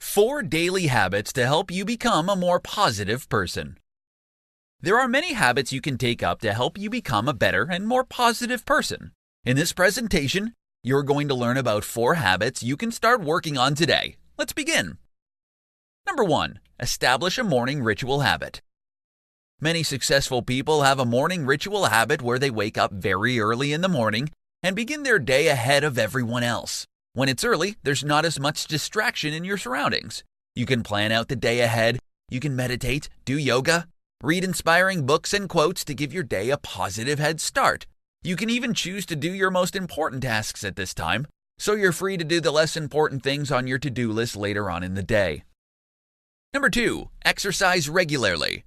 4 daily habits to help you become a more positive person. There are many habits you can take up to help you become a better and more positive person. In this presentation, you're going to learn about 4 habits you can start working on today. Let's begin. Number 1. Establish a morning ritual habit. Many successful people have a morning ritual habit where they wake up very early in the morning and begin their day ahead of everyone else. When it's early, there's not as much distraction in your surroundings. You can plan out the day ahead, you can meditate, do yoga, read inspiring books and quotes to give your day a positive head start. You can even choose to do your most important tasks at this time, so you're free to do the less important things on your to-do list later on in the day. Number 2. Exercise regularly.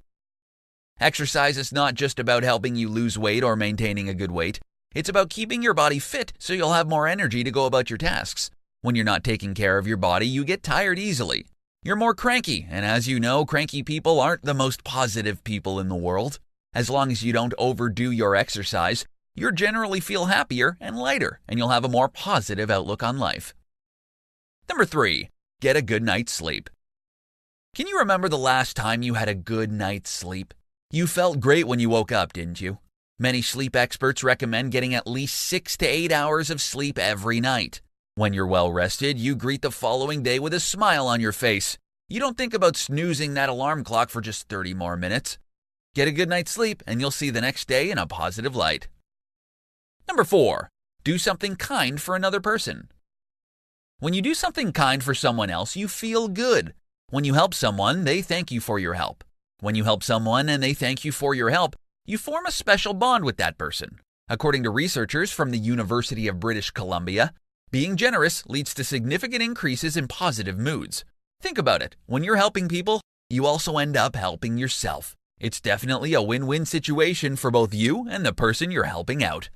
Exercise is not just about helping you lose weight or maintaining a good weight. It's about keeping your body fit so you'll have more energy to go about your tasks. When you're not taking care of your body, you get tired easily. You're more cranky, and as you know, cranky people aren't the most positive people in the world. As long as you don't overdo your exercise, you'll generally feel happier and lighter, and you'll have a more positive outlook on life. Number 3. Get a good night's sleep. Can you remember the last time you had a good night's sleep? You felt great when you woke up, didn't you? Many sleep experts recommend getting at least 6 to 8 hours of sleep every night. When you're well rested, you greet the following day with a smile on your face. You don't think about snoozing that alarm clock for just 30 more minutes. Get a good night's sleep and you'll see the next day in a positive light. Number 4. Do something kind for another person. When you do something kind for someone else, you feel good. When you help someone, they thank you for your help. When you help someone and they thank you for your help, you form a special bond with that person. According to researchers from the University of British Columbia, being generous leads to significant increases in positive moods. Think about it. When you're helping people, you also end up helping yourself. It's definitely a win-win situation for both you and the person you're helping out.